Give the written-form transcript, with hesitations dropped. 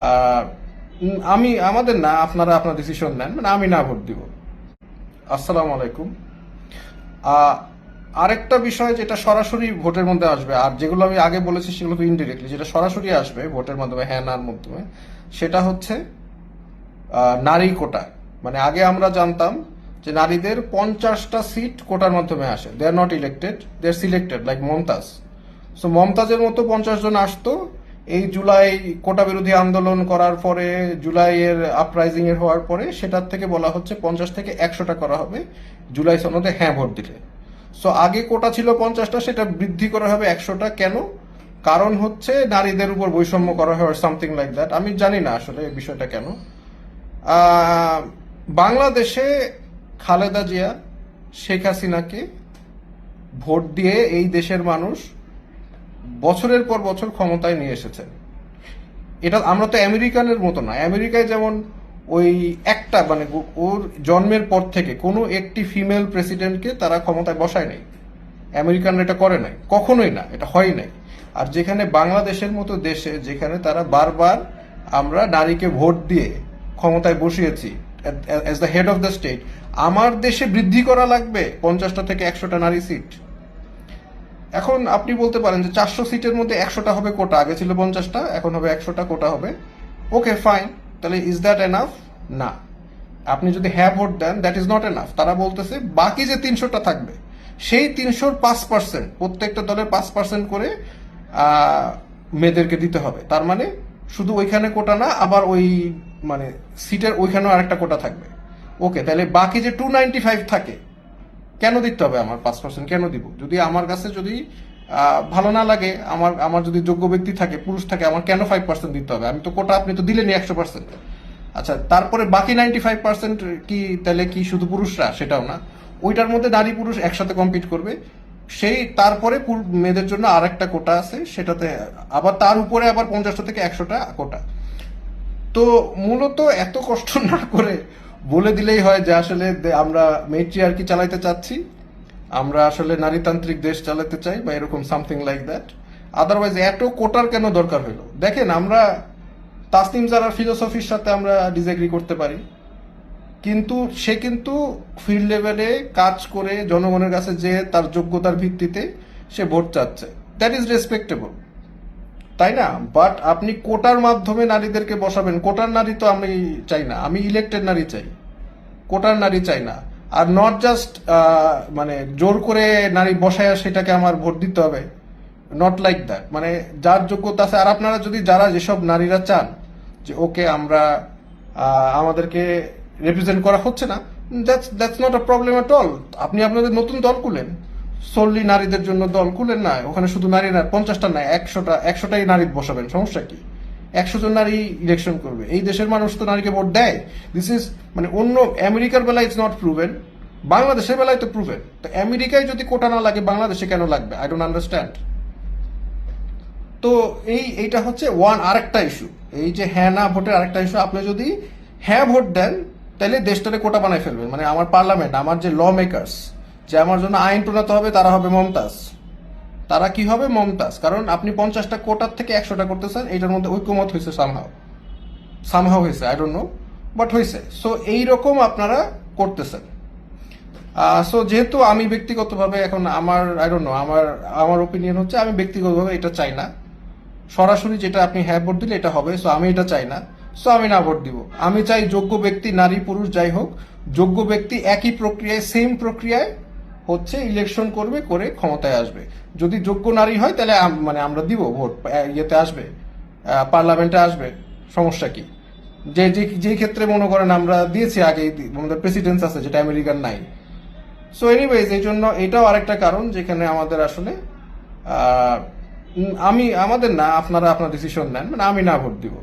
আহ, আমি আমাদের না, আপনারা আপনার ডিসিশন নেন, মানে আমি না ভোট দিব। আসসালামু আলাইকুম। আহ, আরেকটা বিষয় যেটা সরাসরি ভোটের মধ্যে আসবে, আর যেগুলো আমি আগে বলেছি সেগুলো তো ইনডিরেক্টলি, যেটা সরাসরি আসবে ভোটের মাধ্যমে, হ্যাঁ নার মাধ্যমে, সেটা হচ্ছে নারী কোটা। মানে আগে আমরা জানতাম যে নারীদের 50টা সিট কোটার মাধ্যমে আসে, they are not elected, they are selected, like Mumtaz. So মমতাজের মতো 50 জন আসতো। এই জুলাই কোটা বিরোধী আন্দোলন করার পরে, জুলাইয়ের আপরাইজিং এর হওয়ার পরে, সেটার থেকে বলা হচ্ছে 50 থেকে 100টা করা হবে জুলাই সনদে হ্যাঁ ভোট দিলে। সো আগে কোটা ছিল 50টা, সেটা বৃদ্ধি করা হবে 100টা। কেন? কারণ হচ্ছে নারীদের উপর বৈষম্য করা হয়, সামথিং লাইক দ্যাট। আমি জানি না আসলে এই বিষয়টা কেন। আহ, বাংলাদেশে খালেদা জিয়া, শেখ হাসিনাকে ভোট দিয়ে এই দেশের মানুষ বছরের পর বছর ক্ষমতায় নিয়ে এসেছে। এটা আমরা তো আমেরিকানের মতো না। আমেরিকায় যেমন ওই একটা মানে ওর জন্মের পর থেকে কোনো একটি ফিমেল প্রেসিডেন্টকে তারা ক্ষমতায় বসায় নাই। আমেরিকানরা এটা করে নাই, কখনোই না, এটা হয় নাই। আর যেখানে বাংলাদেশের মতো দেশে, যেখানে তারা বারবার আমরা নারীকে ভোট দিয়ে ক্ষমতায় বসিয়েছি as the head of the state, আমার দেশে বৃদ্ধি করা লাগবে 50টা থেকে 100টা নারী সিট। এখন আপনি বলতে পারেন যে 400 সিটের মধ্যে 100টা হবে কোটা, আগে ছিল 50টা, এখন হবে 100টা কোটা হবে। ওকে ফাইন, তাহলে ইজ দ্যাট এনাফ? না। আপনি যদি হ্যাঁ ভোট দেন, দ্যাট ইজ নট এনাফ। তারা বলতেছে বাকি যে 300টা থাকবে, সেই 300-র 5%, প্রত্যেকটা দলের 5% করে মেয়েদেরকে দিতে হবে। তার মানে শুধু ওইখানে কোটা না, আবার ওই মানে সিটের ওইখানেও আরেকটা কোটা থাকবে। ওকে, তাহলে বাকি যে 295 থাকে, কেন দিতে হবে আমার 5%? কেন দিব? যদি আমার কাছে যদি ভালো না লাগে, আমার আমার যদি যোগ্য ব্যক্তি থাকে, পুরুষ থাকে, আমার কেন 5% দিতে হবে? আমি তো কোটা আপনি তো দিলেনি 100%। আচ্ছা, তারপরে বাকি 95% কি তাহলে কি শুধু পুরুষরা? সেটাও না। ওইটার মধ্যে নারী পুরুষ একসাথে কম্পিট করবে। সেই তারপরে মেয়েদের জন্য আরেকটা কোটা আছে, সেটাতে আবার তার উপরে আবার 50টা থেকে 100টা কোটা। তো মূলত এত কষ্ট না করে বলে দিলেই হয় যে আসলে আমরা মেট্রিয়ার্কি চালাইতে চাচ্ছি, আমরা আসলে নারীতান্ত্রিক দেশ চালাতে চাই, বা এরকম সামথিং লাইক দ্যাট। আদারওয়াইজ এত কোটার কেন দরকার হইলো? দেখেন, আমরা তাসনিম জারার ফিলোসফির সাথে আমরা ডিসএগ্রি করতে পারি, কিন্তু সে কিন্তু ফিল্ড লেভেলে কাজ করে জনগণের কাছে যে তার যোগ্যতার ভিত্তিতে সে ভোট চাচ্ছে, দ্যাট ইজ রেসপেক্টেবল, তাই না? বাট আপনি কোটার মাধ্যমে নারীদেরকে বসাবেন। কোটার নারী তো আমি চাই না, আমি ইলেক্টেড নারী চাই, কোটার নারী চাই না। আর নট জাস্ট মানে জোর করে নারী বসায় সেটাকে আমার ভোট দিতে হবে, নট লাইক দ্যাট। মানে যার যোগ্যতা আছে। আর আপনারা যদি যারা যেসব নারীরা চান যে ওকে আমরা আমাদেরকে রিপ্রেজেন্ট করা হচ্ছে না, that's not a problem at all. আপনি আপনাদের নতুন দল খুলেন, solely নারীদের জন্য দল খুলেন না, ওখানে শুধু নারী না, 50টা না, 100টাই নারী বসাবেন, সমস্যা কি? 100 জন নারী ইলেকশন করবে, এই দেশের মানুষ তো নারীকে ভোট দেয়। দিস ইজ মানে অন্য আমেরিকার বেলায় ইটস নট প্রুভেন, বাংলাদেশের বেলায় তো প্রুভেন। তো আমেরিকায় যদি কোটা না লাগে, বাংলাদেশে কেন লাগবে? I don't understand. তো এইটা হচ্ছে আরেকটা ইস্যু। এই যে হ্যাঁ না ভোটের আরেকটা ইস্যু, আপনি যদি হ্যাঁ ভোট দেন, তাহলে দেশটারে কোটা বানায় ফেলবেন। মানে আমার পার্লামেন্ট, আমার যে ল মেকার্স, যে আমার জন্য আইন প্রণীত হবে, তারা হবে মমতাজ। তারা কি হবে? মমতাজ। কারণ আপনি 50টা কোটার থেকে 100টা করতেছেন, এটার মধ্যে ঐক্যমত হয়েছে, সামহাও সামহাও হয়েছে, আই ডোন্ট নো, বাট হয়েছে। সো এইরকম আপনারা করতেছেন। সো যেহেতু আমি ব্যক্তিগতভাবে এখন আমার আই ডোন্ট নো, আমার আমার ওপিনিয়ন হচ্ছে আমি ব্যক্তিগতভাবে এটা চাই না। সরাসরি যেটা আপনি হ্যাঁ ভোট দিলে এটা হবে, সো আমি এটা চাই না। সো আমি না ভোট দিব। আমি চাই যোগ্য ব্যক্তি, নারী পুরুষ যাই হোক, যোগ্য ব্যক্তি একই প্রক্রিয়ায়, সেম প্রক্রিয়ায় হচ্ছে ইলেকশন করবে, করে ক্ষমতায় আসবে। যদি যোগ্য নারী হয়, তাহলে মানে আমরা দিব ভোট, ইয়েতে আসবে, পার্লামেন্টে আসবে, সমস্যা কি? যে যে ক্ষেত্রে মনে করেন আমরা দিয়েছি আগে, আমাদের প্রেসিডেন্স আছে, যেটা আমেরিকার নাই। সো এনিওয়েজ, এই জন্য এটাও আরেকটা কারণ যেখানে আমাদের আসলে আমি আমাদের না, আপনারা আপনার ডিসিশন নেন, মানে আমি না ভোট দিব।